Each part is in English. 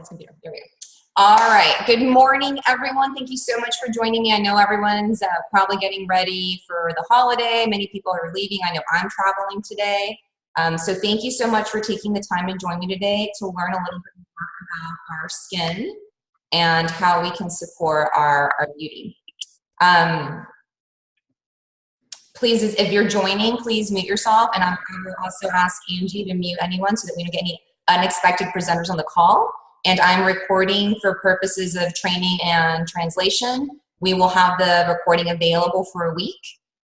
Computer. There we go. All right. Good morning, everyone. Thank you so much for joining me. I know everyone's probably getting ready for the holiday. Many people are leaving. I know I'm traveling today. So thank you so much for taking the time to join me today to learn a little bit more about our skin and how we can support our beauty. Please, if you're joining, please mute yourself. And I will also ask Angie to mute anyone so that we don't get any unexpected presenters on the call. And I'm recording for purposes of training and translation. We will have the recording available for a week,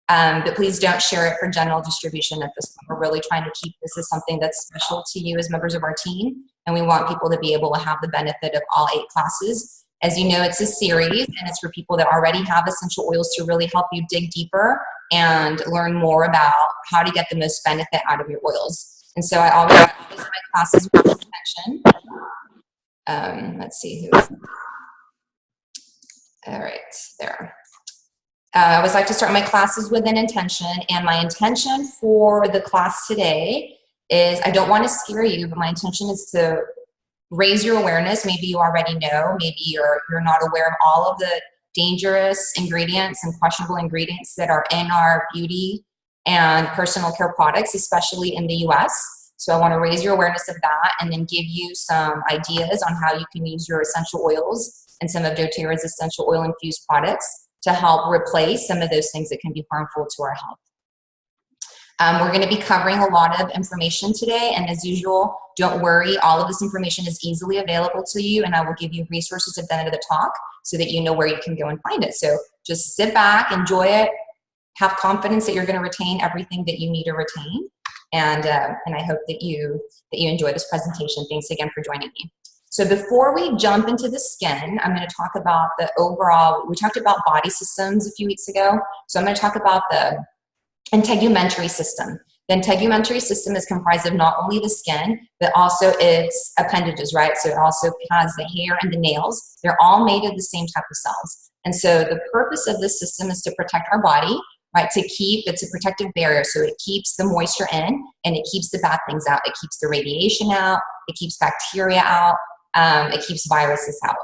but please don't share it for general distribution at this point. We're really trying to keep this as something that's special to you as members of our team, and we want people to be able to have the benefit of all 8 classes. As you know, it's a series, and it's for people that already have essential oils to really help you dig deeper and learn more about how to get the most benefit out of your oils. And so I always start my classes with intention. Let's see who. All right, there. I always like to start my classes with an intention, and my intention for the class today is, I don't want to scare you, but my intention is to raise your awareness. Maybe you already know, maybe you're not aware of all of the dangerous ingredients and questionable ingredients that are in our beauty and personal care products, especially in the US. So I want to raise your awareness of that and then give you some ideas on how you can use your essential oils and some of doTERRA's essential oil infused products to help replace some of those things that can be harmful to our health. We're going to be covering a lot of information today, and as usual, don't worry, all of this information is easily available to you, and I will give you resources at the end of the talk so that you know where you can go and find it. So just sit back, enjoy it, have confidence that you're going to retain everything that you need to retain, and I hope that you enjoy this presentation. Thanks again for joining me. So before we jump into the skin, I'm going to talk about the overall, we talked about body systems a few weeks ago, so I'm going to talk about the integumentary system. The integumentary system is comprised of not only the skin, but also its appendages, right? So it also has the hair and the nails. They're all made of the same type of cells. And so the purpose of this system is to protect our body, right? It's a protective barrier. So it keeps the moisture in and it keeps the bad things out. It keeps the radiation out. It keeps bacteria out. It keeps viruses out.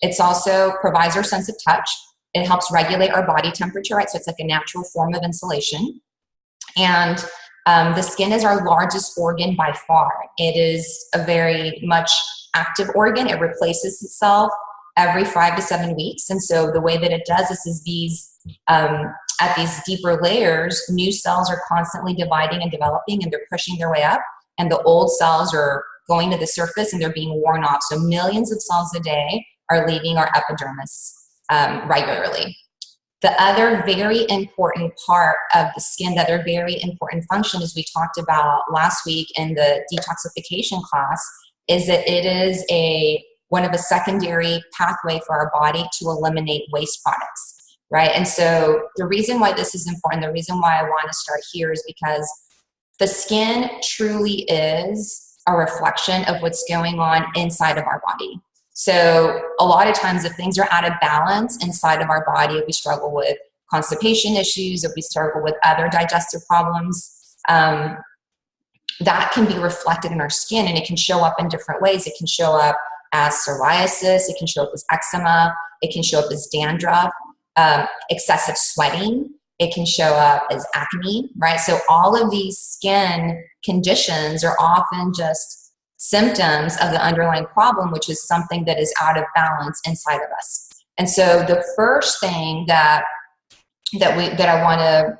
It also provides our sense of touch. It helps regulate our body temperature, right? So it's like a natural form of insulation. And the skin is our largest organ by far. It is a very much active organ. It replaces itself every 5 to 7 weeks. And so the way that it does this is at these deeper layers, new cells are constantly dividing and developing, and they're pushing their way up. And the old cells are going to the surface and they're being worn off. So millions of cells a day are leaving our epidermis regularly. The other very important part of the skin, the other very important function, as we talked about last week in the detoxification class, is that it is one of a secondary pathway for our body to eliminate waste products, right? And so the reason why this is important, the reason why I want to start here is because the skin truly is a reflection of what's going on inside of our body. So a lot of times if things are out of balance inside of our body, if we struggle with constipation issues, if we struggle with other digestive problems, that can be reflected in our skin, and it can show up in different ways. It can show up as psoriasis, it can show up as eczema, it can show up as dandruff, excessive sweating, it can show up as acne, right? So all of these skin conditions are often just symptoms of the underlying problem, which is something that is out of balance inside of us. And so the first thing that I want to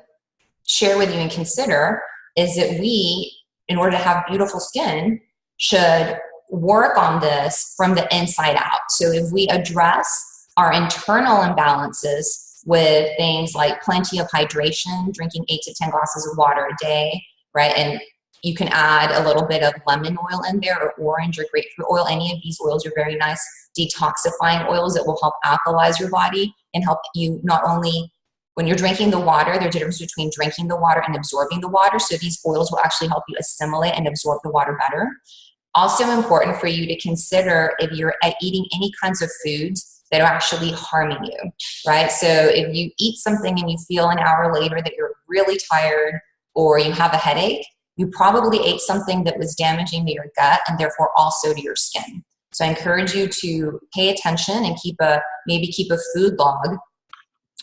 share with you and consider is that we, in order to have beautiful skin, should work on this from the inside out. So if we address our internal imbalances with things like plenty of hydration, drinking 8 to 10 glasses of water a day, right? And you can add a little bit of lemon oil in there, or orange or grapefruit oil. Any of these oils are very nice detoxifying oils that will help alkalize your body and help you not only when you're drinking the water, there's a difference between drinking the water and absorbing the water. So these oils will actually help you assimilate and absorb the water better. Also important for you to consider if you're eating any kinds of foods that are actually harming you, right? So if you eat something and you feel an hour later that you're really tired or you have a headache, you probably ate something that was damaging to your gut and therefore also to your skin. So I encourage you to pay attention and maybe keep a food log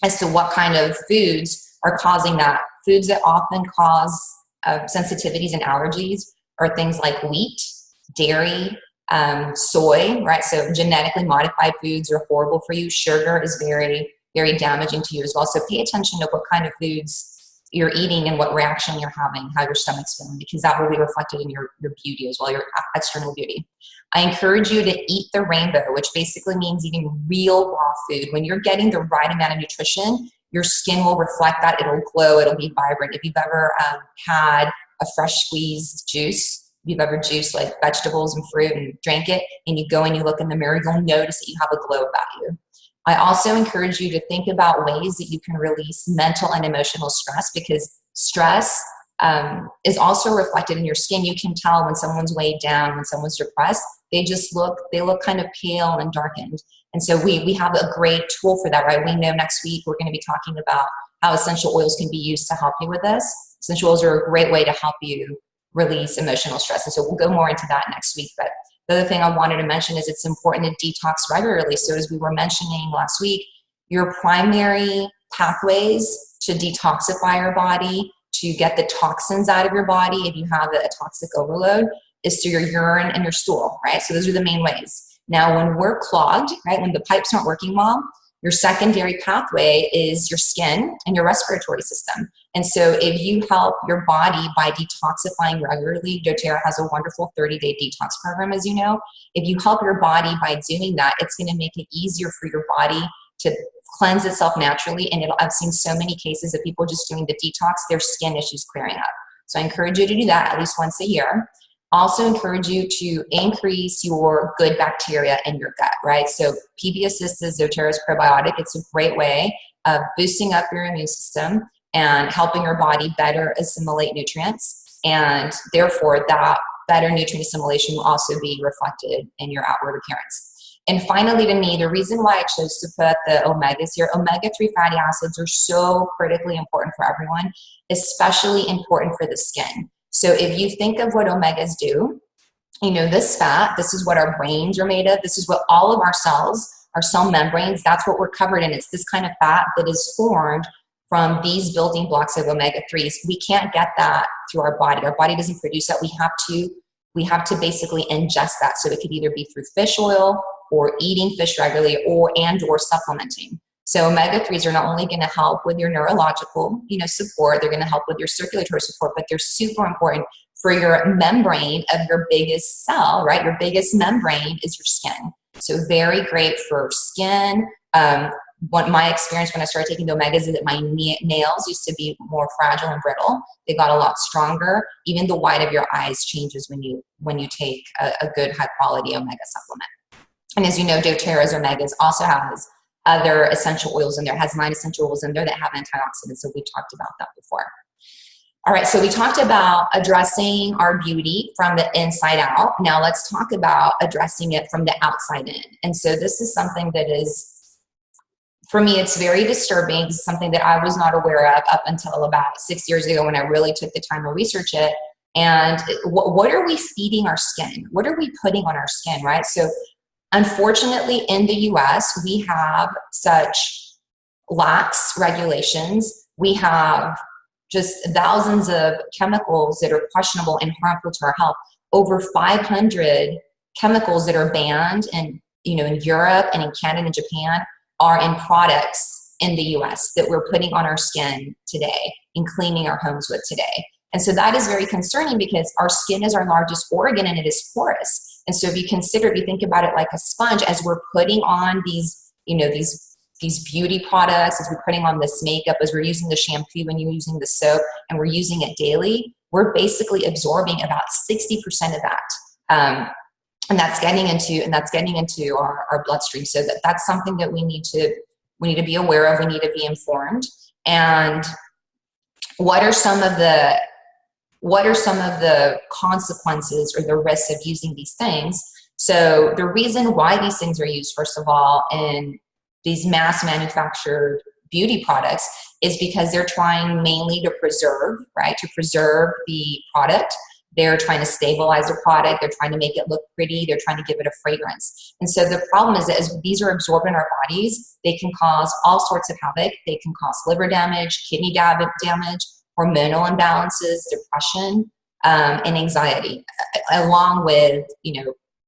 as to what kind of foods are causing that. Foods that often cause sensitivities and allergies are things like wheat, dairy, soy, right? So genetically modified foods are horrible for you. Sugar is very, very damaging to you as well. So pay attention to what kind of foods you're eating and what reaction you're having, how your stomach's feeling, because that will be reflected in your beauty as well, your external beauty. I encourage you to eat the rainbow, which basically means eating real raw food. When you're getting the right amount of nutrition, your skin will reflect that. It'll glow, it'll be vibrant. If you've ever had a fresh squeezed juice, if you've ever juiced like vegetables and fruit and drank it, and you go and you look in the mirror, you'll notice that you have a glow about you. I also encourage you to think about ways that you can release mental and emotional stress, because stress is also reflected in your skin. You can tell when someone's weighed down, when someone's depressed, they look kind of pale and darkened. And so we have a great tool for that, right? We know next week we're going to be talking about how essential oils can be used to help you with this. Essential oils are a great way to help you release emotional stress. And so we'll go more into that next week. But the other thing I wanted to mention is it's important to detox regularly. So as we were mentioning last week, your primary pathways to detoxify your body, to get the toxins out of your body if you have a toxic overload, is through your urine and your stool, right? So those are the main ways. Now, when we're clogged, right, when the pipes aren't working well, your secondary pathway is your skin and your respiratory system. And so if you help your body by detoxifying regularly, doTERRA has a wonderful 30-day detox program, as you know. If you help your body by doing that, it's going to make it easier for your body to cleanse itself naturally. And I've seen so many cases of people just doing the detox, their skin issues clearing up. So I encourage you to do that at least once a year. Also encourage you to increase your good bacteria in your gut, right? So PB Assist is doTERRA's probiotic. It's a great way of boosting up your immune system and helping your body better assimilate nutrients. And therefore, that better nutrient assimilation will also be reflected in your outward appearance. And finally, to me, the reason why I chose to put the omegas here, omega-3 fatty acids are so critically important for everyone, especially important for the skin. So if you think of what omegas do, you know, this fat, this is what our brains are made of. This is what all of our cells, our cell membranes, that's what we're covered in. It's this kind of fat that is formed from these building blocks of omega-3s. We can't get that through our body. Our body doesn't produce that. We have to basically ingest that. So it could either be through fish oil or eating fish regularly or supplementing. So omega-3s are not only going to help with your neurological, support, they're going to help with your circulatory support, but they're super important for your membrane of your biggest cell, right? Your biggest membrane is your skin. So very great for skin. What my experience when I started taking the omegas is that my nails used to be more fragile and brittle. They got a lot stronger. Even the white of your eyes changes when you take a good high quality omega supplement. And as you know, doTERRA's omegas also has other essential oils in there. It has 9 essential oils in there that have antioxidants. So we talked about that before. All right, so we talked about addressing our beauty from the inside out. Now let's talk about addressing it from the outside in. And so this is something that is, for me, it's very disturbing. It's something that I was not aware of up until about 6 years ago when I really took the time to research it. And what are we feeding our skin? What are we putting on our skin, right? So unfortunately, in the US, we have such lax regulations. We have just thousands of chemicals that are questionable and harmful to our health. Over 500 chemicals that are banned in Europe and in Canada and Japan are in products in the US that we're putting on our skin today and cleaning our homes with today. And so that is very concerning because our skin is our largest organ and it is porous. And so if you think about it like a sponge, as we're putting on these beauty products, as we're putting on this makeup, as we're using the shampoo and you're using the soap and we're using it daily, we're basically absorbing about 60% of that. And that's getting into our bloodstream. So that's something that we need to be aware of. We need to be informed. And what are some of the consequences or the risks of using these things? So the reason why these things are used, first of all, in these mass manufactured beauty products is because they're trying mainly to preserve the product. They're trying to stabilize their product. They're trying to make it look pretty. They're trying to give it a fragrance. And so the problem is that as these are absorbed in our bodies, they can cause all sorts of havoc. They can cause liver damage, kidney damage, hormonal imbalances, depression, and anxiety, along with,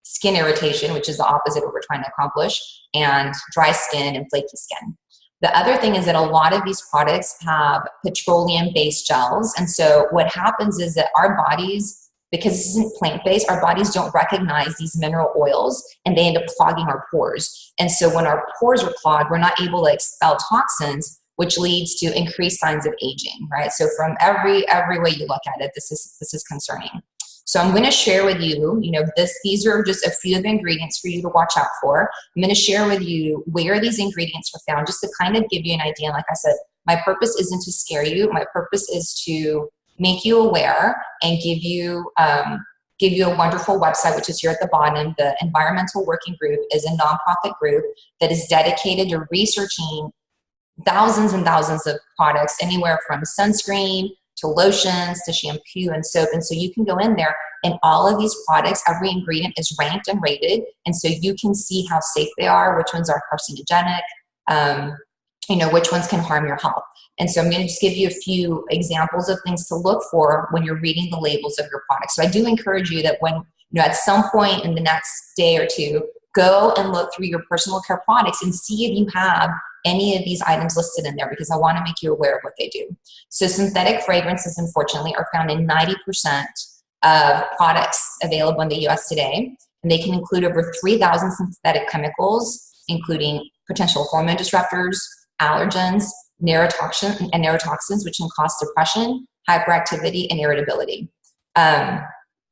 skin irritation, which is the opposite of what we're trying to accomplish, and dry skin and flaky skin. The other thing is that a lot of these products have petroleum-based gels. And so what happens is that our bodies, because this isn't plant-based, our bodies don't recognize these mineral oils, and they end up clogging our pores. And so when our pores are clogged, we're not able to expel toxins, which leads to increased signs of aging, right? So from every way you look at it, this is concerning. So I'm going to share with you, these are just a few of the ingredients for you to watch out for. I'm going to share with you where these ingredients are found, just to kind of give you an idea. Like I said, my purpose isn't to scare you. My purpose is to make you aware and give you a wonderful website, which is here at the bottom. The Environmental Working Group is a nonprofit group that is dedicated to researching thousands and thousands of products, anywhere from sunscreen to lotions to shampoo and soap. And so you can go in there, and all of these products, every ingredient is ranked and rated. And so you can see how safe they are, which ones are carcinogenic, which ones can harm your health. And so I'm going to just give you a few examples of things to look for when you're reading the labels of your products. So I do encourage you that when, at some point in the next day or two, go and look through your personal care products and see if you have any of these items listed in there, because I want to make you aware of what they do. So synthetic fragrances, unfortunately, are found in 90% of products available in the US today. And they can include over 3,000 synthetic chemicals, including potential hormone disruptors, allergens, neurotoxins, which can cause depression, hyperactivity, and irritability.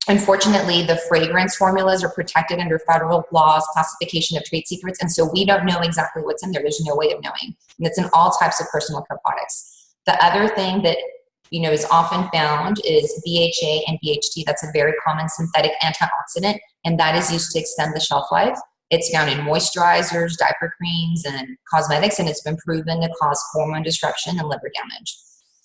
Unfortunately, the fragrance formulas are protected under federal laws, classification of trade secrets, and so we don't know exactly what's in there. There's no way of knowing. And it's in all types of personal care products. The other thing that is often found is BHA and BHT. That's a very common synthetic antioxidant, and that is used to extend the shelf life. It's found in moisturizers, diaper creams, and cosmetics, and it's been proven to cause hormone disruption and liver damage.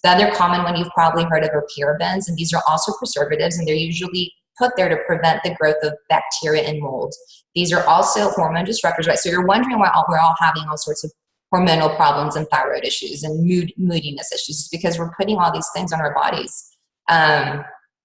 The other common one you've probably heard of are parabens, and these are also preservatives, and they're usually put there to prevent the growth of bacteria and mold. These are also hormone disruptors, right? So you're wondering why we're all having all sorts of hormonal problems and thyroid issues and moodiness issues. It's because we're putting all these things on our bodies.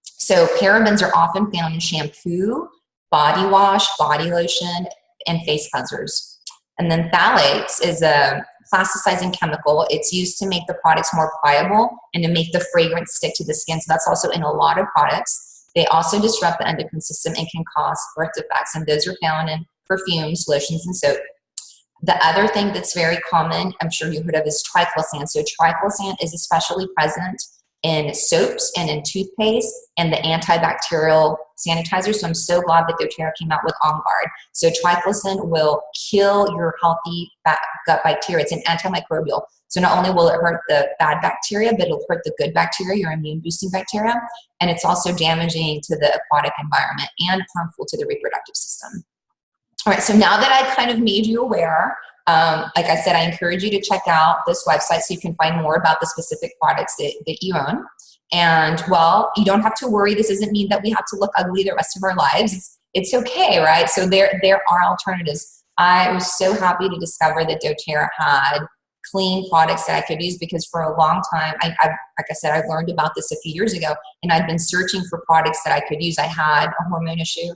So parabens are often found in shampoo, body wash, body lotion, and face cleansers. And then phthalates is a plasticizing chemical. It's used to make the products more pliable and to make the fragrance stick to the skin. So that's also in a lot of products. They also disrupt the endocrine system and can cause birth defects. And those are found in perfumes, lotions, and soap. The other thing that's very common, I'm sure you heard of, is triclosan. So triclosan is especially present in soaps and in toothpaste and the antibacterial sanitizer. So I'm so glad that doTERRA came out with On Guard. So triclosan will kill your healthy gut bacteria. It's an antimicrobial. So not only will it hurt the bad bacteria, but it'll hurt the good bacteria, your immune boosting bacteria. And it's also damaging to the aquatic environment and harmful to the reproductive system. All right, so now that I kind of made you aware, like I said, I encourage you to check out this website so you can find more about the specific products that you own. And, well, you don't have to worry. This doesn't mean that we have to look ugly the rest of our lives. It's okay, right? So there are alternatives. I was so happy to discover that doTERRA had clean products that I could use, because for a long time, like I said, I learned about this a few years ago, and I'd been searching for products that I could use. I had a hormone issue.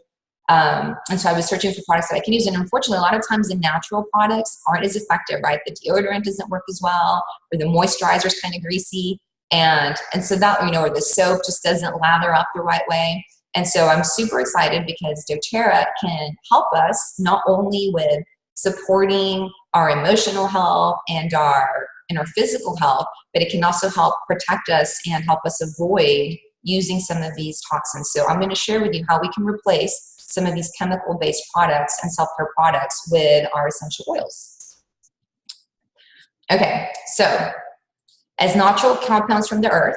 And so I was searching for products that I can use. And unfortunately, a lot of times the natural products aren't as effective, right? The deodorant doesn't work as well, or the moisturizer is kind of greasy. And so that, or the soap just doesn't lather up the right way. And so I'm super excited because doTERRA can help us not only with supporting our emotional health and our physical health, but it can also help protect us and help us avoid using some of these toxins. So I'm going to share with you how we can replace some of these chemical-based products and self-care products with our essential oils. Okay, so as natural compounds from the earth,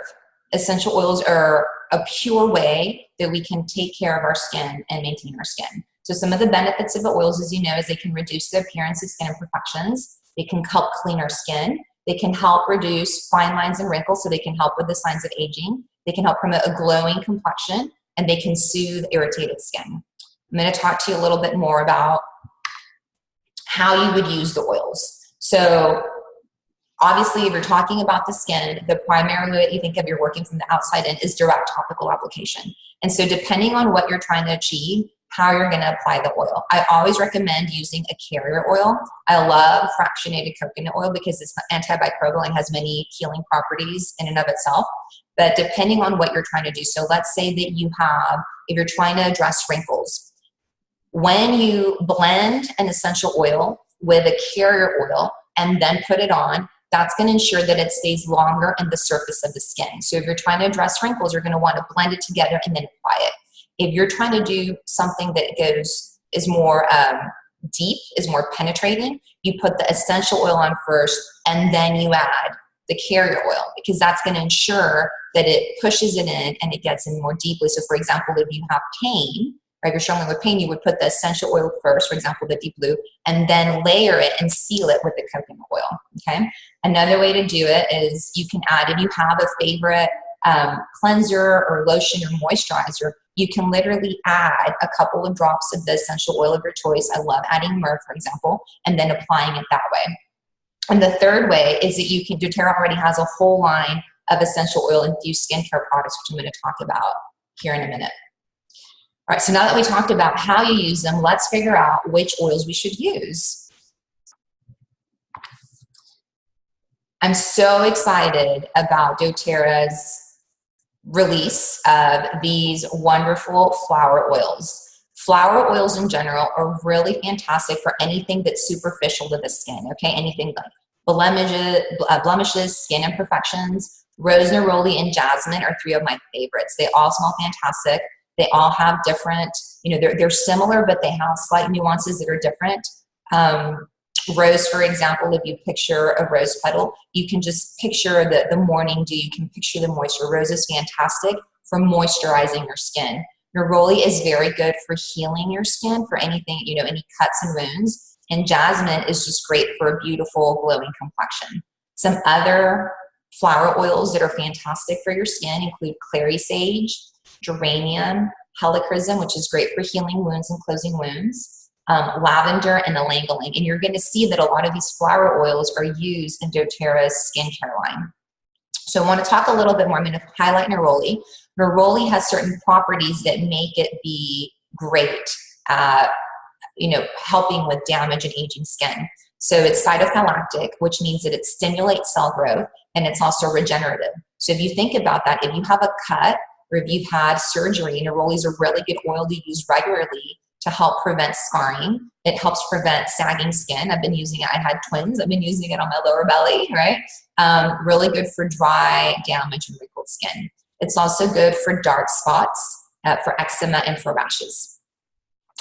essential oils are a pure way that we can take care of our skin and maintain our skin. So some of the benefits of the oils, as you know, is they can reduce the appearance of skin imperfections. They can help clean our skin. They can help reduce fine lines and wrinkles, so they can help with the signs of aging. They can help promote a glowing complexion. and they can soothe irritated skin. I'm going to talk to you a little bit more about how you would use the oils. So obviously, if you're talking about the skin, the primary way that you think of, you're working from the outside in, is direct topical application. And so depending on what you're trying to achieve, how you're going to apply the oil. I always recommend using a carrier oil. I love fractionated coconut oil because it's antimicrobial and has many healing properties in and of itself. But depending on what you're trying to do, so let's say that you have, if you're trying to address wrinkles, when you blend an essential oil with a carrier oil and then put it on, that's going to ensure that it stays longer on the surface of the skin. So if you're trying to address wrinkles, you're going to want to blend it together and then apply it. If you're trying to do something that is more deep, is more penetrating, you put the essential oil on first and then you add the carrier oil, because that's going to ensure that it pushes it in and it gets in more deeply. So for example, if you have pain, right, if you're struggling with pain, you would put the essential oil first, for example, the deep blue, and then layer it and seal it with the coconut oil, okay? Another way to do it is you can add, if you have a favorite cleanser or lotion or moisturizer, you can literally add a couple of drops of the essential oil of your choice. I love adding myrrh, for example, and then applying it that way. And the third way is that you can, doTERRA already has a whole line of essential oil infused skincare products, which I'm going to talk about here in a minute. All right, so now that we talked about how you use them, let's figure out which oils we should use. I'm so excited about doTERRA's release of these wonderful flower oils. Flower oils in general are really fantastic for anything that's superficial to the skin, okay? Anything like blemishes, skin imperfections. Rose, neroli, and jasmine are three of my favorites. They all smell fantastic. They all have different, they're similar, but they have slight nuances that are different. Rose, for example, if you picture a rose petal, you can just picture the morning dew. You can picture the moisture. Rose is fantastic for moisturizing your skin. Neroli is very good for healing your skin, for anything, any cuts and wounds. And jasmine is just great for a beautiful glowing complexion. Some other flower oils that are fantastic for your skin include clary sage, geranium, helichrysum, which is great for healing wounds and closing wounds, lavender, and ylang-ylang. And you're going to see that a lot of these flower oils are used in doTERRA's skincare line. So I want to talk a little bit more. I'm going to highlight neroli. Neroli has certain properties that make it be great at, helping with damaged and aging skin. So it's cytophylactic, which means that it stimulates cell growth, and it's also regenerative. So if you think about that, if you have a cut or if you've had surgery, neroli is a really good oil to use regularly to help prevent scarring. It helps prevent sagging skin. I've been using it. I had twins. I've been using it on my lower belly, right? Really good for dry, damaged, and wrinkled skin. It's also good for dark spots, for eczema, and for rashes.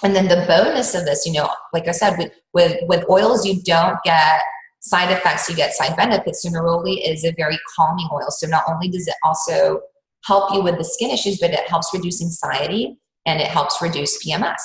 And then the bonus of this, like I said, with oils, you don't get side effects, you get side benefits. So neroli is a very calming oil. So not only does it also help you with the skin issues, but it helps reduce anxiety and it helps reduce PMS.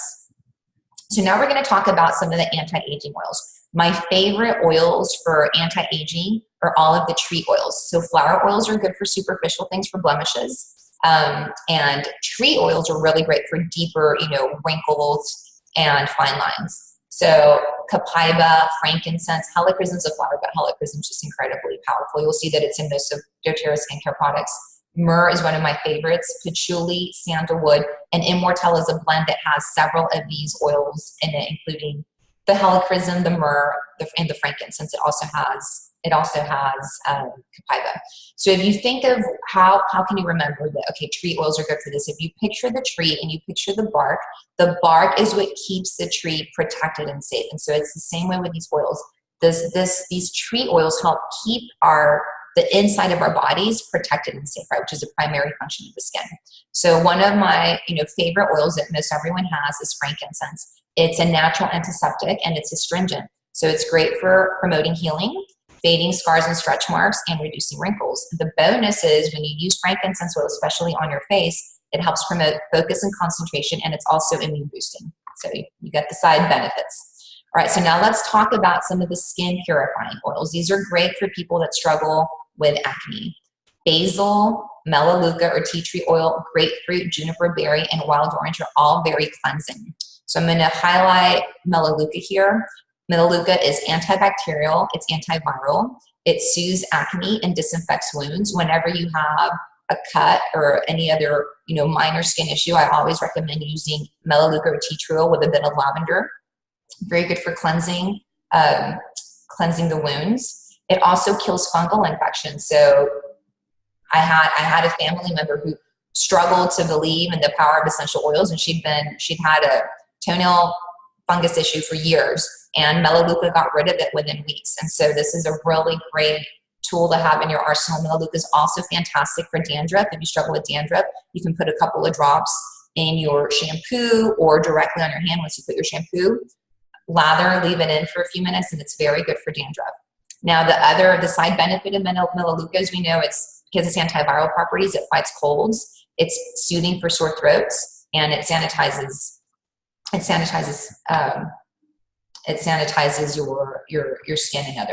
So now we're going to talk about some of the anti-aging oils. My favorite oils for anti-aging are all of the tree oils. So flower oils are good for superficial things, for blemishes. And tree oils are really great for deeper, wrinkles and fine lines. So copaiba, frankincense, helichrysum is a flower, but helichrysum is just incredibly powerful. You'll see that it's in most of doTERRA skincare products. Myrrh is one of my favorites, patchouli, sandalwood, and Immortelle is a blend that has several of these oils in it, including the helichrysum, the myrrh, and the frankincense. It also has copaiba. So if you think of how can you remember that, okay, tree oils are good for this. If you picture the tree and you picture the bark is what keeps the tree protected and safe. And so it's the same way with these oils. These tree oils help keep the inside of our bodies protected and safe, right, which is a primary function of the skin. So one of my favorite oils that most everyone has is frankincense. It's a natural antiseptic and it's astringent. So it's great for promoting healing, fading scars and stretch marks, and reducing wrinkles. The bonus is when you use frankincense oil, especially on your face, it helps promote focus and concentration, and it's also immune boosting. So you get the side benefits. All right, so now let's talk about some of the skin purifying oils. These are great for people that struggle with acne. Basil, melaleuca or tea tree oil, grapefruit, juniper berry, and wild orange are all very cleansing. So I'm going to highlight melaleuca here. Melaleuca is antibacterial, it's antiviral, it soothes acne and disinfects wounds. Whenever you have a cut or any other, minor skin issue, I always recommend using melaleuca or tea tree oil with a bit of lavender. Very good for cleansing the wounds. It also kills fungal infections. So I had a family member who struggled to believe in the power of essential oils, and she'd had a toenail fungus issue for years, and melaleuca got rid of it within weeks. And so this is a really great tool to have in your arsenal. Melaleuca is also fantastic for dandruff. If you struggle with dandruff, you can put a couple of drops in your shampoo or directly on your hand once you put your shampoo. Lather, leave it in for a few minutes, and it's very good for dandruff. Now, the side benefit of melaleuca is, we know because it's antiviral properties, it fights colds, it's soothing for sore throats, and it sanitizes your skin and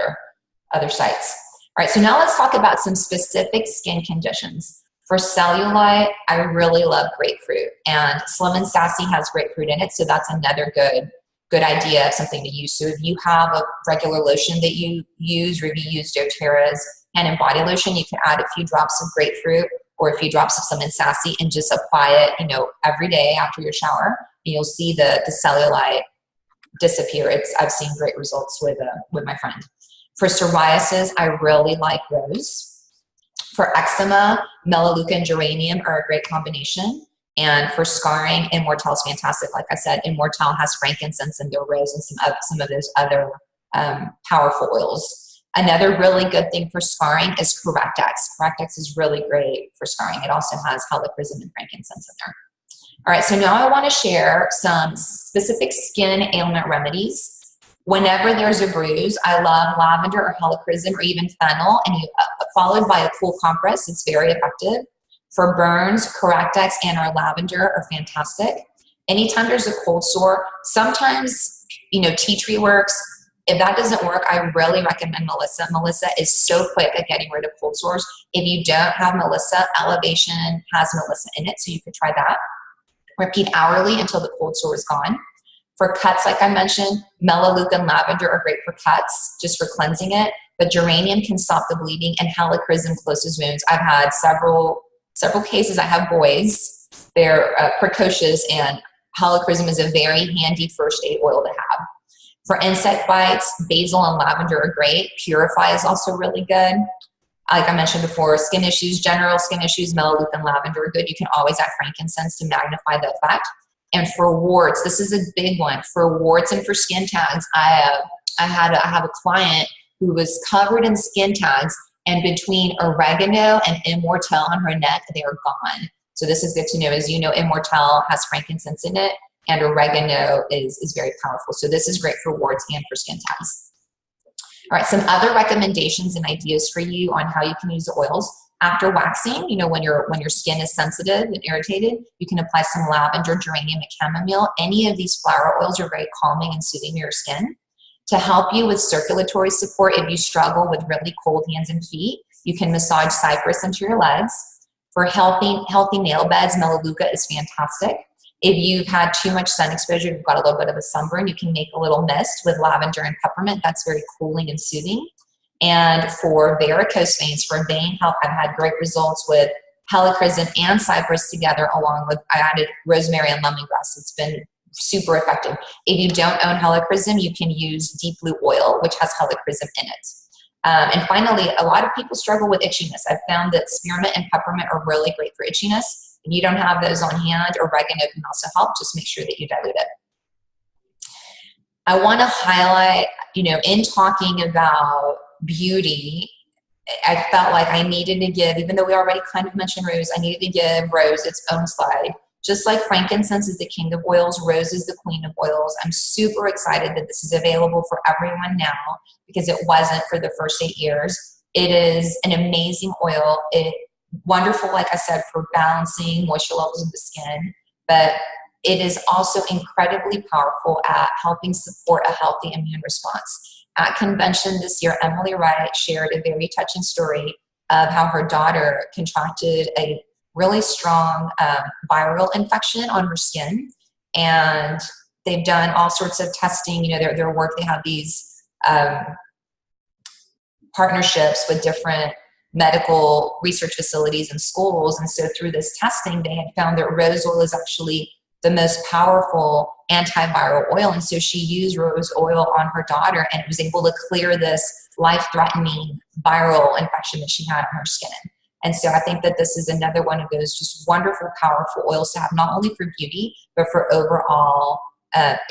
other sites. All right, so now let's talk about some specific skin conditions. For cellulite, I really love grapefruit, and Slim & Sassy has grapefruit in it, so that's another good idea of something to use. So if you have a regular lotion that you use, or if you use doTERRA's hand and body lotion, you can add a few drops of grapefruit or a few drops of Slim & Sassy and just apply it, every day after your shower, and you'll see the cellulite disappear. I've seen great results with my friend. For psoriasis, I really like rose. For eczema, melaleuca and geranium are a great combination. And for scarring, Immortelle is fantastic. Like I said, Immortelle has frankincense and their rose and some of those other powerful oils. Another really good thing for scarring is Correctex. Correctex is really great for scarring. It also has helichrysum and frankincense in there. All right, so now I want to share some specific skin ailment remedies. Whenever there's a bruise, I love lavender or helichrysum or even fennel, and followed by a cool compress. It's very effective. For burns, Correctex and our lavender are fantastic. Anytime there's a cold sore, sometimes, tea tree works. If that doesn't work, I really recommend Melissa. Melissa is so quick at getting rid of cold sores. If you don't have Melissa, Elevation has Melissa in it, so you could try that. Repeat hourly until the cold sore is gone. For cuts, like I mentioned, melaleuca and lavender are great for cuts, just for cleansing it, but geranium can stop the bleeding, and helichrysum closes wounds. I've had several cases. I have boys. They're precocious, and helichrysum is a very handy first aid oil to have. For insect bites, basil and lavender are great. Purify is also really good. Like I mentioned before, skin issues, general skin issues, melaleuca and lavender are good. You can always add frankincense to magnify the effect. And for warts, this is a big one. For warts and for skin tags, I have a client who was covered in skin tags, and between oregano and Immortelle on her neck, they are gone. So this is good to know. As you know, Immortelle has frankincense in it, and oregano is very powerful. So this is great for warts and for skin tags. All right, some other recommendations and ideas for you on how you can use the oils. After waxing, when your skin is sensitive and irritated, you can apply some lavender, geranium, and chamomile. Any of these flower oils are very calming and soothing to your skin. To help you with circulatory support, if you struggle with really cold hands and feet, you can massage cypress into your legs. For healthy nail beds, melaleuca is fantastic. If you've had too much sun exposure, you've got a little bit of a sunburn, you can make a little mist with lavender and peppermint. That's very cooling and soothing. And for varicose veins, for vein health, I've had great results with helichrysum and cypress together, along with, I added rosemary and lemongrass. It's been super effective. If you don't own helichrysum, you can use deep blue oil, which has helichrysum in it. And finally, a lot of people struggle with itchiness. I've found that spearmint and peppermint are really great for itchiness. If you don't have those on hand, oregano can also help. Just make sure that you dilute it. I want to highlight, in talking about beauty, I felt like I needed to give, even though we already kind of mentioned rose, I needed to give rose its own slide. Just like frankincense is the king of oils, rose is the queen of oils. I'm super excited that this is available for everyone now, because it wasn't for the first 8 years. It is an amazing oil. Wonderful, like I said, for balancing moisture levels of the skin, but it is also incredibly powerful at helping support a healthy immune response. At convention this year, Emily Wright shared a very touching story of how her daughter contracted a really strong viral infection on her skin. And they've done all sorts of testing, you know, their work, they have these partnerships with different medical research facilities and schools. And so through this testing, they had found that rose oil is actually the most powerful antiviral oil. And so she used rose oil on her daughter and was able to clear this life-threatening viral infection that she had on her skin. And so I think that this is another one of those just wonderful, powerful oils to have, not only for beauty, but for overall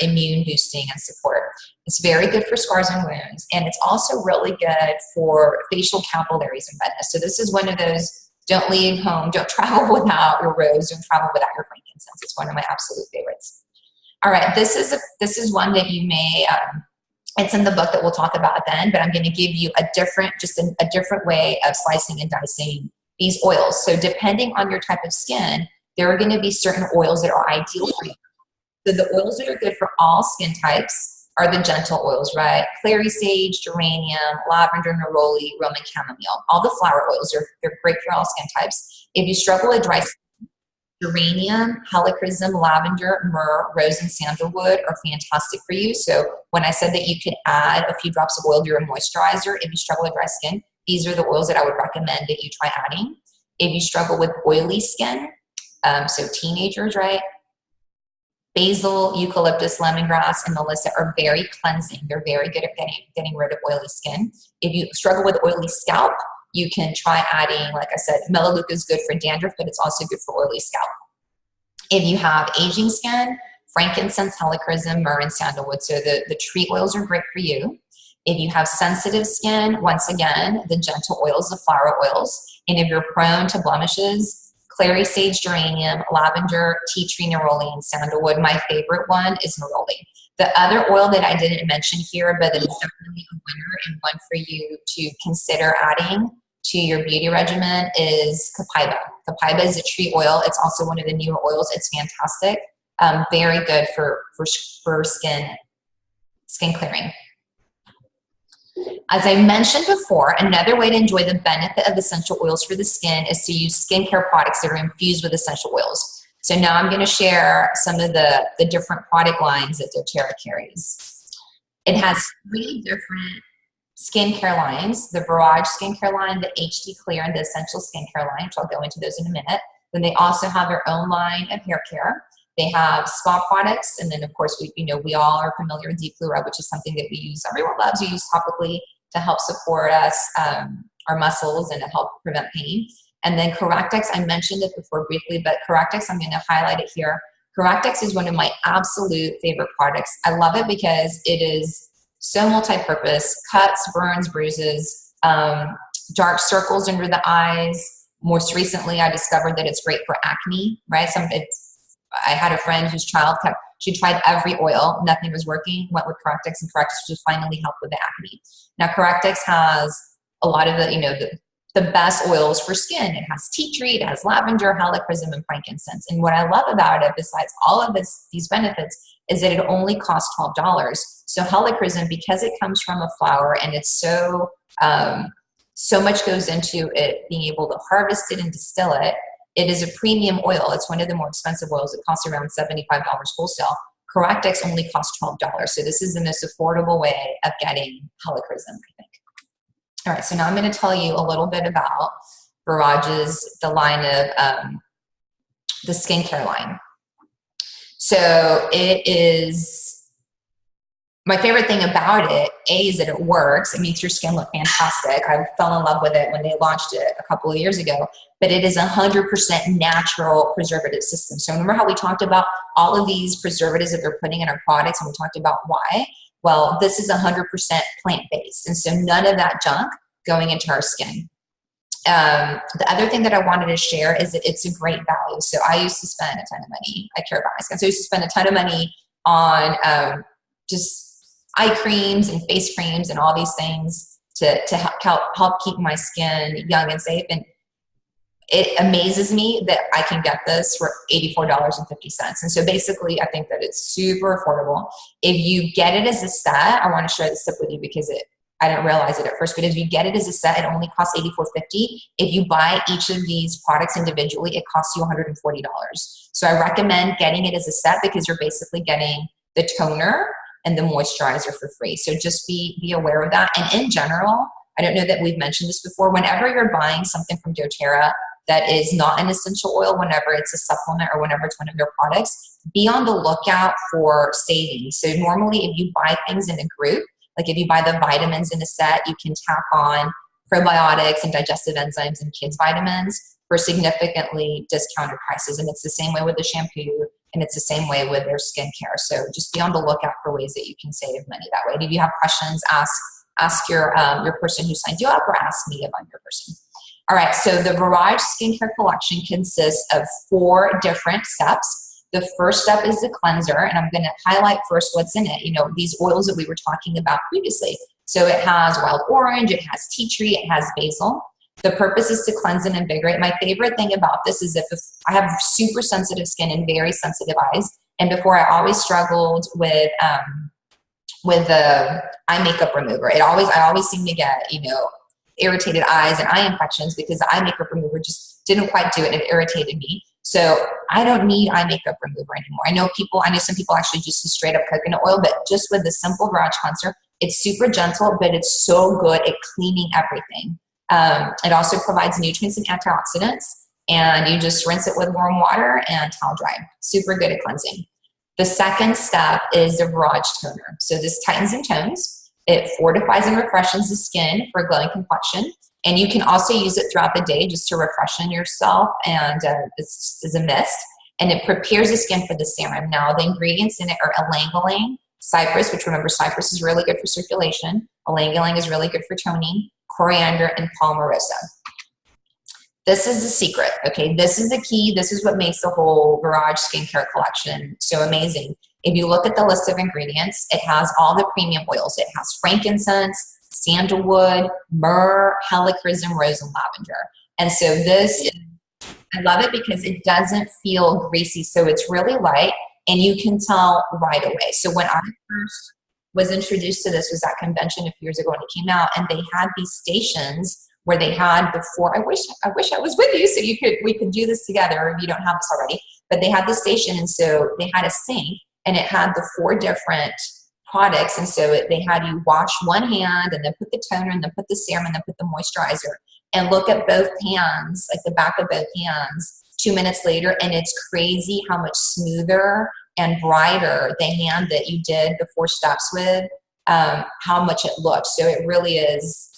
immune boosting and support. It's very good for scars and wounds, and it's also really good for facial capillaries and redness. So this is one of those, don't leave home, don't travel without your rose, don't travel without your frankincense. It's one of my absolute favorites. All right, this is one that you may, it's in the book that we'll talk about then, but I'm going to give you a different way of slicing and dicing these oils. So depending on your type of skin, there are going to be certain oils that are ideal for you. So the oils that are good for all skin types are the gentle oils, right? Clary sage, geranium, lavender, neroli, Roman chamomile. All the flower oils they're great for all skin types. If you struggle with dry skin, geranium, helichrysum, lavender, myrrh, rose, and sandalwood are fantastic for you. So when I said that you could add a few drops of oil to your moisturizer, if you struggle with dry skin, these are the oils that I would recommend that you try adding. If you struggle with oily skin, so teenagers, right? Basil, eucalyptus, lemongrass, and melissa are very cleansing. They're very good at getting rid of oily skin. If you struggle with oily scalp, you can try adding, like I said, melaleuca is good for dandruff, but it's also good for oily scalp. If you have aging skin, frankincense, helichrysum, myrrh, and sandalwood. So the tree oils are great for you. If you have sensitive skin, once again, the gentle oils, the flower oils. And if you're prone to blemishes, clary sage, geranium, lavender, tea tree, neroli, and sandalwood. My favorite one is neroli. The other oil that I didn't mention here, but it is definitely a winner and one for you to consider adding to your beauty regimen, is copaiba. Copaiba is a tree oil. It's also one of the newer oils. It's fantastic. Very good for skin clearing. As I mentioned before, another way to enjoy the benefit of essential oils for the skin is to use skincare products that are infused with essential oils. So now I'm going to share some of the different product lines that doTERRA carries. It has 3 different skincare lines: the Barrage skincare line, the HD Clear, and the Essential skincare line, which I'll go into those in a minute. Then they also have their own line of hair care. They have spa products, and then of course we all are familiar with Deep Blue Rub, which is something that we use. Everyone loves to use topically to help support us, our muscles, and to help prevent pain. And then Correctex, I mentioned it before briefly, but Correctex, I'm going to highlight it here. Correctex is one of my absolute favorite products. I love it because it is so multi-purpose: cuts, burns, bruises, dark circles under the eyes. Most recently, I discovered that it's great for acne, right? I had a friend whose child she tried every oil, nothing was working, went with Correctex, and Correctex just finally helped with the acne. Now, Correctex has a lot of the best oils for skin. It has tea tree, it has lavender, helichrysum, and frankincense. And what I love about it, besides all of these benefits, is that it only costs $12. So helichrysum, because it comes from a flower and it's so much goes into it being able to harvest it and distill it, it is a premium oil. It's one of the more expensive oils. It costs around $75 wholesale. Correctex only costs $12. So this is the most affordable way of getting helichrysum, I think. All right, so now I'm going to tell you a little bit about Barrage's, the line of the skincare line. So it is, my favorite thing about it, A, is that it works. It makes your skin look fantastic. I fell in love with it when they launched it a couple of years ago. But it is 100% natural preservative system. So remember how we talked about all of these preservatives that they're putting in our products, and we talked about why? Well, this is 100% plant-based. And so none of that junk going into our skin. The other thing that I wanted to share is that it's a great value. So I used to spend a ton of money. I care about my skin. So I used to spend a ton of money on just eye creams and face creams and all these things to help keep my skin young and safe. And it amazes me that I can get this for $84.50. And so basically, I think that it's super affordable. If you get it as a set, I want to share this tip with you because I didn't realize it at first, but if you get it as a set, it only costs $84.50. If you buy each of these products individually, it costs you $140. So I recommend getting it as a set because you're basically getting the toner and the moisturizer for free. So just be aware of that. And in general, I don't know that we've mentioned this before, whenever you're buying something from doTERRA that is not an essential oil, whenever it's a supplement or whenever it's one of their products, be on the lookout for savings. So normally if you buy things in a group, like if you buy the vitamins in a set, you can tack on probiotics and digestive enzymes and kids vitamins for significantly discounted prices. And it's the same way with the shampoo, and it's the same way with their skincare. So just be on the lookout for ways that you can save money that way. And if you have questions, ask your person who signed you up, or ask me if I'm your person. All right, so the Virage Skincare Collection consists of 4 different steps. The first step is the cleanser, and I'm going to highlight first what's in it. You know, these oils that we were talking about previously. So it has wild orange, it has tea tree, it has basil. The purpose is to cleanse and invigorate. My favorite thing about this is that I have super sensitive skin and very sensitive eyes. And before, I always struggled with the eye makeup remover. I always seem to get, you know, irritated eyes and eye infections because the eye makeup remover just didn't quite do it, and it irritated me. So I don't need eye makeup remover anymore. I know some people actually just use straight up coconut oil, but just with the simple Virage cleanser, it's super gentle, but it's so good at cleaning everything. It also provides nutrients and antioxidants, and you just rinse it with warm water and towel dry. Super good at cleansing. The second step is the Virage toner. So this tightens and tones. It fortifies and refreshes the skin for a glowing complexion. And you can also use it throughout the day just to refreshen yourself, and this is a mist. And it prepares the skin for the serum. Now, the ingredients in it are ylang-ylang, cypress, which remember, cypress is really good for circulation. Ylang-ylang is really good for toning, coriander, and palmarosa. This is the secret, okay? This is the key. This is what makes the whole Virage Skincare Collection so amazing. If you look at the list of ingredients, it has all the premium oils. It has frankincense, sandalwood, myrrh, helichrysum, rose, and lavender. And so I love it because it doesn't feel greasy. So it's really light, and you can tell right away. So when I first was introduced to this was at convention a few years ago when it came out, and they had these stations where they had before. I wish I was with you so we could do this together if you don't have this already. But they had the station, and so they had a sink, and it had the 4 different products. And so they had you wash one hand and then put the toner and then put the serum and then put the moisturizer, and look at both hands, like the back of both hands 2 minutes later. And it's crazy how much smoother and brighter the hand that you did the 4 steps with, how much it looked. So it really is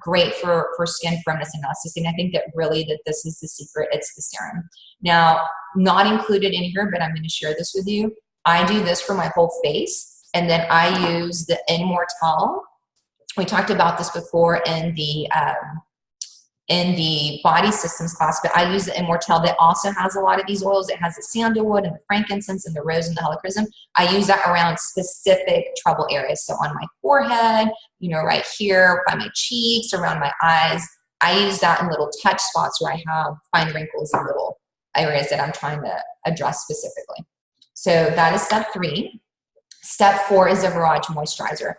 great for skin firmness and elasticity. And I think that this is the secret. It's the serum. Now, not included in here, but I'm going to share this with you. I do this for my whole face, and then I use the Immortelle. We talked about this before in the body systems class, but I use the Immortelle that also has a lot of these oils. It has the sandalwood and the frankincense and the rose and the helichrysum. I use that around specific trouble areas. So on my forehead, you know, right here, by my cheeks, around my eyes. I use that in little touch spots where I have fine wrinkles and little areas that I'm trying to address specifically. So that is step 3. Step 4 is a Virage moisturizer.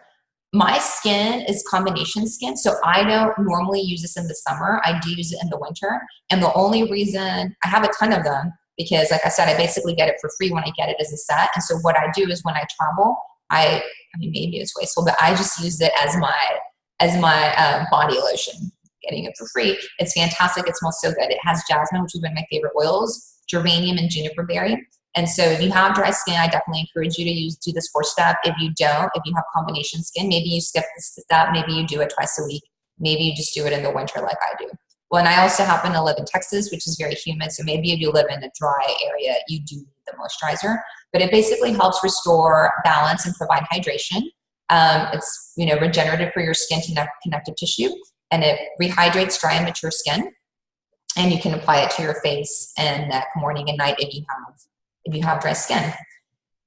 My skin is combination skin, so I don't normally use this in the summer. I do use it in the winter. And the only reason, I have a ton of them because, like I said, I basically get it for free when I get it as a set. And so what I do is when I travel, I mean, maybe it's wasteful, but I just use it as my body lotion. Getting it for free. It's fantastic. It smells so good. It has jasmine, which is one of my favorite oils, geranium, and juniper berry. And so if you have dry skin, I definitely encourage you to do this 4-step. If you don't, if you have combination skin, maybe you skip this step. Maybe you do it twice a week. Maybe you just do it in the winter like I do. Well, and I also happen to live in Texas, which is very humid. So maybe if you live in a dry area, you do need the moisturizer. But it basically helps restore balance and provide hydration. It's, you know, regenerative for your skin to connective tissue, and it rehydrates dry and mature skin. And you can apply it to your face and neck morning and night if you have dry skin.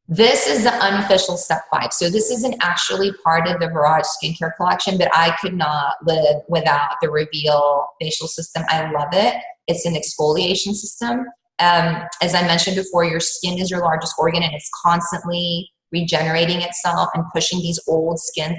This is the unofficial step 5. So this isn't actually part of the Virage Skincare Collection, but I could not live without the Reveal facial system. I love it. It's an exfoliation system. As I mentioned before, your skin is your largest organ, and it's constantly regenerating itself and pushing these old skin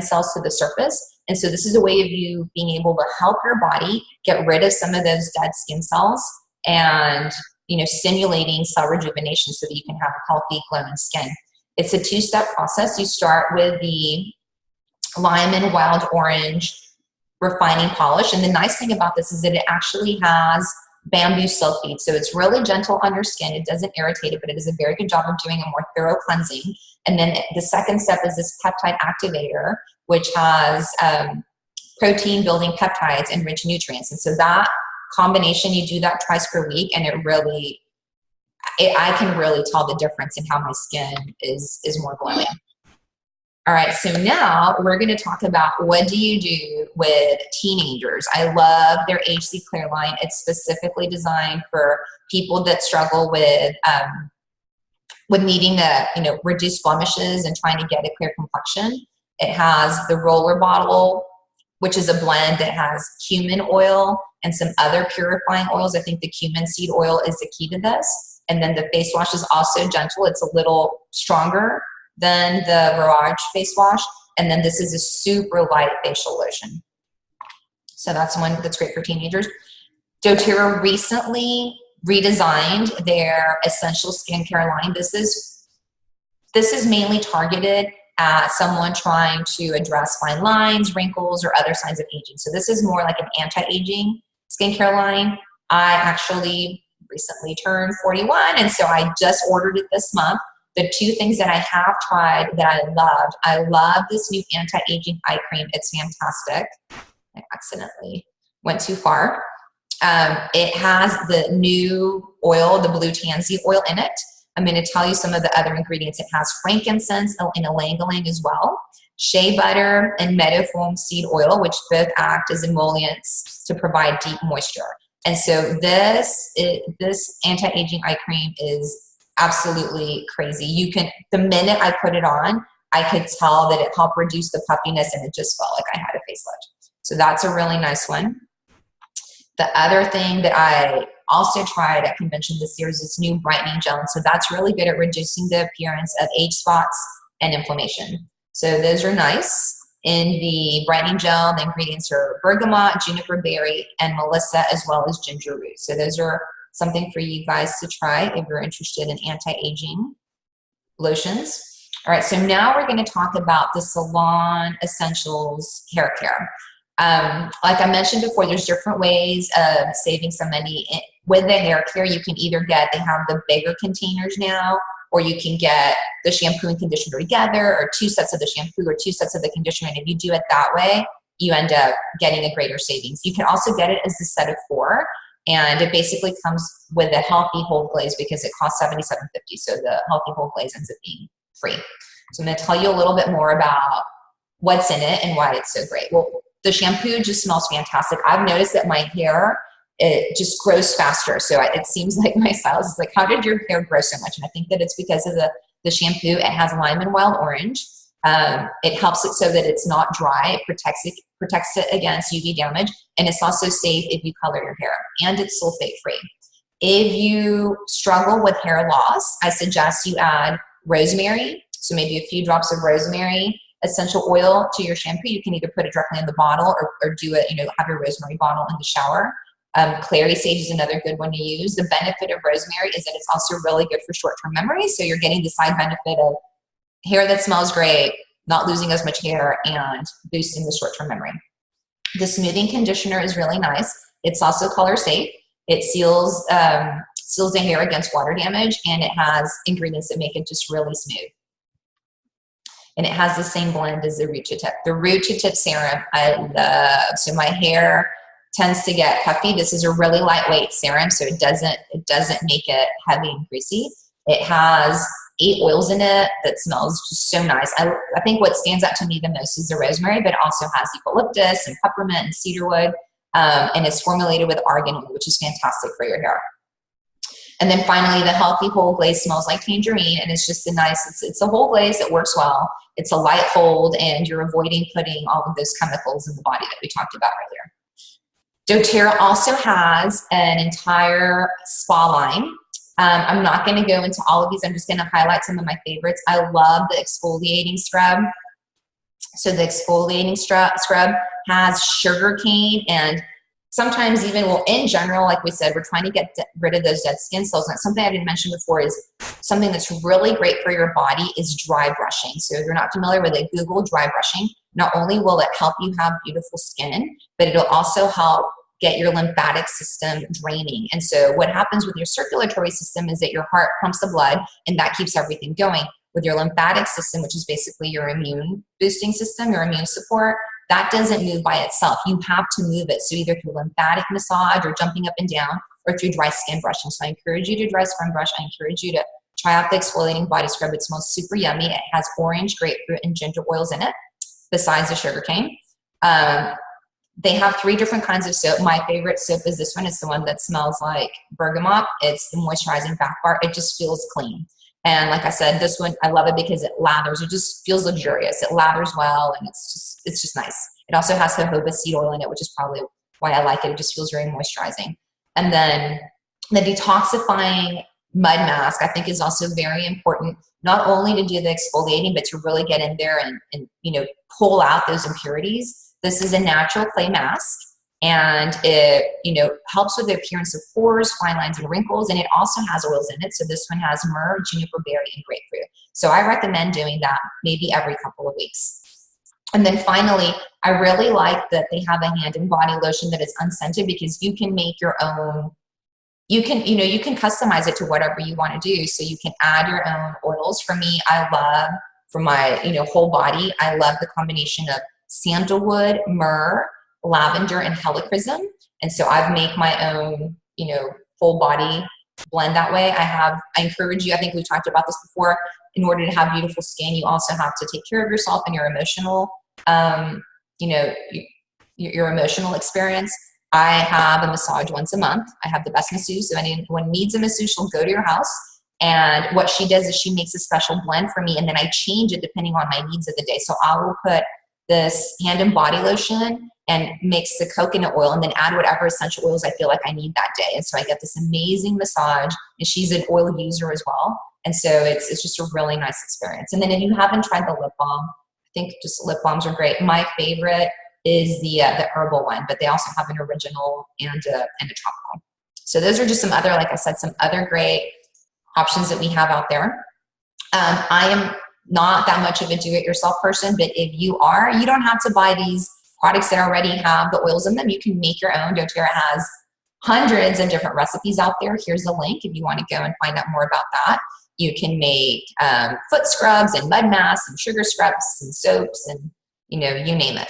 cells to the surface. And so this is a way of you being able to help your body get rid of some of those dead skin cells and, you know, stimulating cell rejuvenation so that you can have healthy, glowing skin. It's a 2-step process. You start with the lime and wild orange refining polish. And the nice thing about this is that it actually has bamboo sulfate. So it's really gentle on your skin. It doesn't irritate it, but it does a very good job of doing a more thorough cleansing. And then the second step is this peptide activator, which has protein building peptides and rich nutrients. And so that combination, you do that twice per week, and it really, I can really tell the difference in how my skin is more glowing. All right, so now we're going to talk about what do you do with teenagers. I love their HC Clear line. It's specifically designed for people that struggle with needing to, you know, reduce blemishes and trying to get a clear complexion. It has the roller bottle, which is a blend that has cumin oil and some other purifying oils. I think the cumin seed oil is the key to this. And then the face wash is also gentle. It's a little stronger than the Rouge face wash. And then this is a super light facial lotion. So that's one that's great for teenagers. doTERRA recently redesigned their essential skincare line. This is mainly targeted at someone trying to address fine lines, wrinkles, or other signs of aging. So this is more like an anti-aging skincare line. I actually recently turned 41, and so I just ordered it this month. The 2 things that I have tried that I love this new anti-aging eye cream. It's fantastic. I accidentally went too far. It has the new oil, the blue tansy oil in it. I'm going to tell you some of the other ingredients. It has frankincense and ylang-ylang as well, shea butter, and meadow foam seed oil, which both act as emollients to provide deep moisture. And so this anti-aging eye cream is absolutely crazy. You can, the minute I put it on, I could tell that it helped reduce the puffiness, and it just felt like I had a facelift. So that's a really nice one. The other thing that I also tried at convention this year is this new brightening gel. And so that's really good at reducing the appearance of age spots and inflammation. So those are nice. In the brightening gel, the ingredients are bergamot, juniper berry, and melissa, as well as ginger root. So those are something for you guys to try if you're interested in anti-aging lotions. All right, so now we're going to talk about the Salon Essentials hair care. Like I mentioned before, there's different ways of saving some money. With the hair care, you can either get, they have the bigger containers now, or you can get the shampoo and conditioner together, or 2 sets of the shampoo or 2 sets of the conditioner. And if you do it that way, you end up getting a greater savings. You can also get it as a set of 4. And it basically comes with a healthy whole glaze because it costs $77.50. So the healthy whole glaze ends up being free. So I'm going to tell you a little bit more about what's in it and why it's so great. Well, the shampoo just smells fantastic. I've noticed that my hair, it just grows faster. So it seems like my stylist is like, how did your hair grow so much? And I think that it's because of the shampoo. It has lime and wild orange. It helps it so that it's not dry. It protects it against UV damage. And it's also safe if you color your hair. And it's sulfate free. If you struggle with hair loss, I suggest you add rosemary. So maybe a few drops of rosemary essential oil to your shampoo. You can either put it directly in the bottle or do it, have your rosemary bottle in the shower. Clary sage is another good one to use. The benefit of rosemary is that it's also really good for short-term memory. So you're getting the side benefit of hair that smells great, not losing as much hair, and boosting the short-term memory. The smoothing conditioner is really nice. It's also color safe. It seals the hair against water damage, and it has ingredients that make it just really smooth. And it has the same blend as the Root to Tip. The Root to Tip serum I love. So my hair tends to get puffy. This is a really lightweight serum, so it doesn't make it heavy and greasy. It has 8 oils in it that smells just so nice. I think what stands out to me the most is the rosemary, but it also has eucalyptus and peppermint and cedarwood, and it's formulated with argan oil, which is fantastic for your hair. And then finally, the healthy whole glaze smells like tangerine, and it's just it's a whole glaze that works well. It's a light hold, and you're avoiding putting all of those chemicals in the body that we talked about earlier. doTERRA also has an entire spa line. I'm not going to go into all of these. I'm just going to highlight some of my favorites. I love the exfoliating scrub. So the exfoliating scrub has sugarcane and sometimes even, well, in general, like we said, we're trying to get rid of those dead skin cells. And something I didn't mention before is something that's really great for your body is dry brushing. So if you're not familiar with it, Google dry brushing. Not only will it help you have beautiful skin, but it'll also help get your lymphatic system draining. And so what happens with your circulatory system is that your heart pumps the blood and that keeps everything going. With your lymphatic system, which is basically your immune boosting system, your immune support, that doesn't move by itself. You have to move it. So either through lymphatic massage or jumping up and down or through dry skin brushing. So I encourage you to dry skin brush. I encourage you to try out the exfoliating body scrub. It smells super yummy. It has orange, grapefruit, and ginger oils in it, besides the sugarcane. They have 3 different kinds of soap. My favorite soap is this one. It's the one that smells like bergamot. It's the moisturizing back bar. It just feels clean. And like I said, this one, I love it because it lathers. It just feels luxurious. It lathers well, and it's just nice. It also has jojoba seed oil in it, which is probably why I like it. It just feels very moisturizing. And then the detoxifying mud mask, I think, is also very important, not only to do the exfoliating, but to really get in there and pull out those impurities. This is a natural clay mask, and it, helps with the appearance of pores, fine lines, and wrinkles, and it also has oils in it. So this one has myrrh, juniper berry, and grapefruit. So I recommend doing that maybe every couple of weeks. And then finally, I really like that they have a hand and body lotion that is unscented, because you can make your own. You can customize it to whatever you want to do. So you can add your own oils. For me, I love, for my whole body, I love the combination of sandalwood, myrrh, lavender, and helichrysum. And so I've made my own, full body blend that way. I encourage you, I think we've talked about this before, in order to have beautiful skin, you also have to take care of yourself and your emotional, your emotional experience. I have a massage once a month. I have the best masseuse. So anyone needs a masseuse, she'll go to your house. And what she does is she makes a special blend for me, and then I change it depending on my needs of the day. So I will put this hand and body lotion and mix the coconut oil and then add whatever essential oils I feel like I need that day. And so I get this amazing massage, and she's an oil user as well. And so it's just a really nice experience. And then if you haven't tried the lip balm, I think just lip balms are great. My favorite is the herbal one, but they also have an original and a tropical. So those are just some other, like I said, some other great options that we have out there. I am not that much of a do-it-yourself person, but if you are, you don't have to buy these products that already have the oils in them. You can make your own. doTERRA has hundreds of different recipes out there. Here's a link if you want to go and find out more about that. You can make foot scrubs and mud masks and sugar scrubs and soaps and, you name it.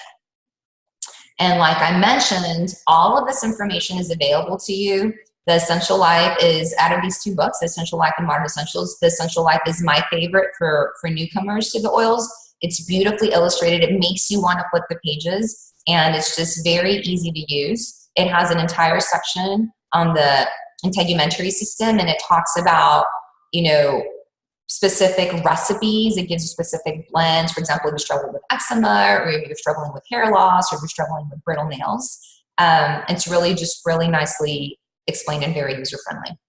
And like I mentioned, all of this information is available to you. The Essential Life is, out of these 2 books, The Essential Life and Modern Essentials, The Essential Life is my favorite for newcomers to the oils. It's beautifully illustrated. It makes you want to flip the pages, and it's just very easy to use. It has an entire section on the integumentary system, and it talks about, specific recipes. It gives you specific blends. For example, if you're struggling with eczema, or if you're struggling with hair loss, or if you're struggling with brittle nails. It's really just really nicely explained and very user-friendly.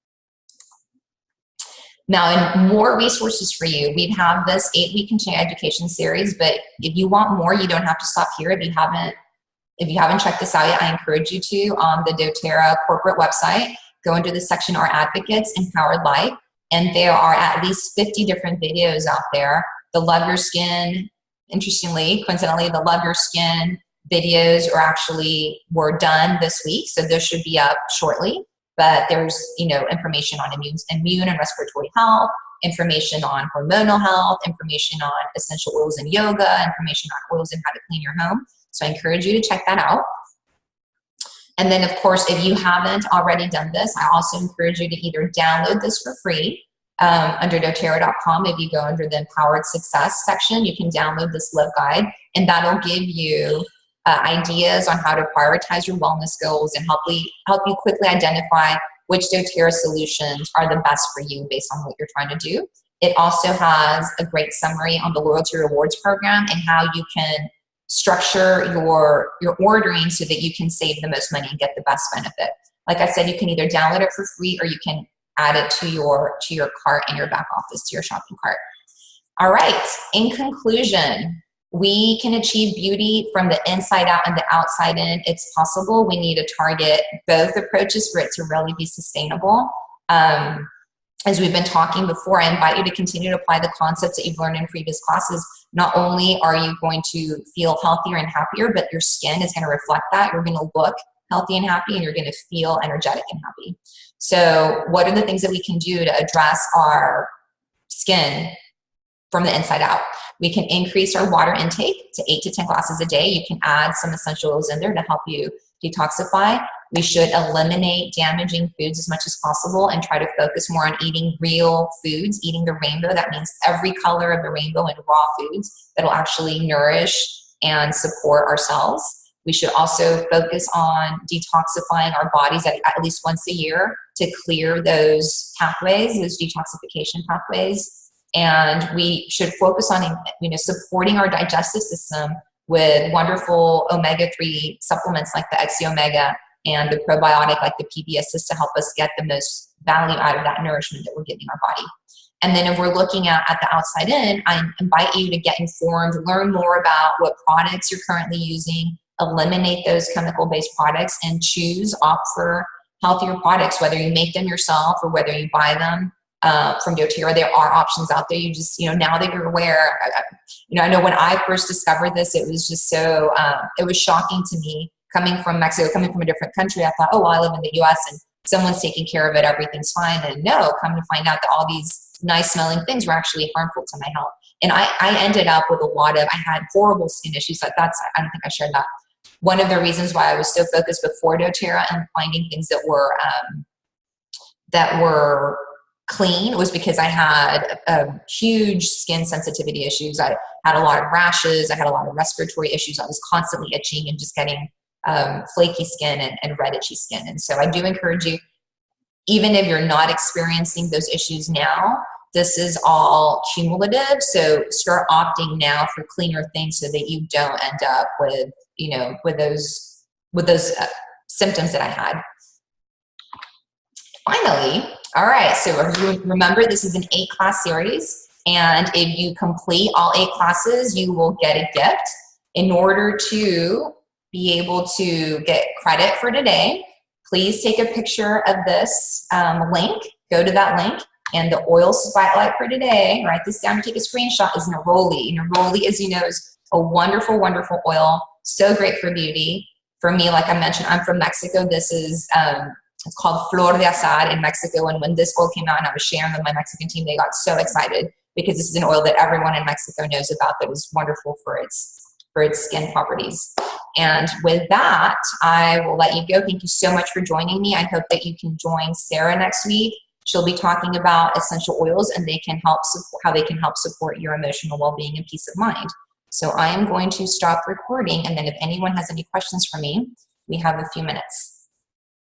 Now, in more resources for you, we have this 8-week continuing education series, but if you want more, you don't have to stop here. If you haven't checked this out yet, I encourage you to, on the doTERRA corporate website, go into the section Our Advocates, Empowered Life, and there are at least 50 different videos out there. The Love Your Skin, interestingly, coincidentally, the Love Your Skin videos were done this week, so those should be up shortly. But there's, information on immune and respiratory health, information on hormonal health, information on essential oils and yoga, information on oils and how to clean your home. So I encourage you to check that out. And then, of course, if you haven't already done this, I also encourage you to either download this for free under doTERRA.com. If you go under the Empowered Success section, you can download this Live Guide, and that'll give you ideas on how to prioritize your wellness goals and help you quickly identify which doTERRA solutions are the best for you based on what you're trying to do. It also has a great summary on the Loyalty Rewards program and how you can structure your ordering so that you can save the most money and get the best benefit. Like I said, you can either download it for free or you can add it to your cart in your back office, to your shopping cart. All right, in conclusion, we can achieve beauty from the inside out and the outside in. It's possible. We need to target both approaches for it to really be sustainable. As we've been talking before, I invite you to continue to apply the concepts that you've learned in previous classes. Not only are you going to feel healthier and happier, but your skin is going to reflect that. You're going to look healthy and happy, and you're going to feel energetic and happy. So what are the things that we can do to address our skin from the inside out? We can increase our water intake to 8 to 10 glasses a day. You can add some essential oils in there to help you detoxify. We should eliminate damaging foods as much as possible and try to focus more on eating real foods, eating the rainbow. That means every color of the rainbow and raw foods that will actually nourish and support our cells. We should also focus on detoxifying our bodies at least once a year to clear those pathways, those detoxification pathways. And we should focus on, supporting our digestive system with wonderful omega-3 supplements like the XC Omega and the probiotic like the PB Assist to help us get the most value out of that nourishment that we're giving our body. And then if we're looking at the outside in, I invite you to get informed, learn more about what products you're currently using, eliminate those chemical-based products, and opt for healthier products, whether you make them yourself or whether you buy them from doTERRA. There are options out there. You just, now that you're aware, I know when I first discovered this, it was just so, it was shocking to me coming from Mexico, coming from a different country. I thought, oh, well, I live in the US and someone's taking care of it, everything's fine. And no, come to find out that all these nice smelling things were actually harmful to my health. And I ended up with I had horrible skin issues. I don't think I shared that. One of the reasons why I was so focused before doTERRA and finding things that were clean was because I had huge skin sensitivity issues. I had a lot of rashes. I had a lot of respiratory issues. I was constantly itching and just getting flaky skin and red itchy skin. And so I do encourage you, even if you're not experiencing those issues now, this is all cumulative. So start opting now for cleaner things so that you don't end up with, with those symptoms that I had. Finally, all right, so remember this is an 8-class series, and if you complete all 8 classes, you will get a gift. In order to be able to get credit for today, please take a picture of this link, go to that link, and the oil spotlight for today, write this down and take a screenshot, is Neroli. Neroli, as you know, is a wonderful, wonderful oil, so great for beauty. For me, like I mentioned, I'm from Mexico. This is, it's called Flor de Azar in Mexico. And when this oil came out and I was sharing with my Mexican team, they got so excited because this is an oil that everyone in Mexico knows about that is wonderful for its skin properties. And with that, I will let you go. Thank you so much for joining me. I hope that you can join Sarah next week. She'll be talking about essential oils and how they can help support your emotional well-being and peace of mind. So I am going to stop recording, and then if anyone has any questions for me, we have a few minutes.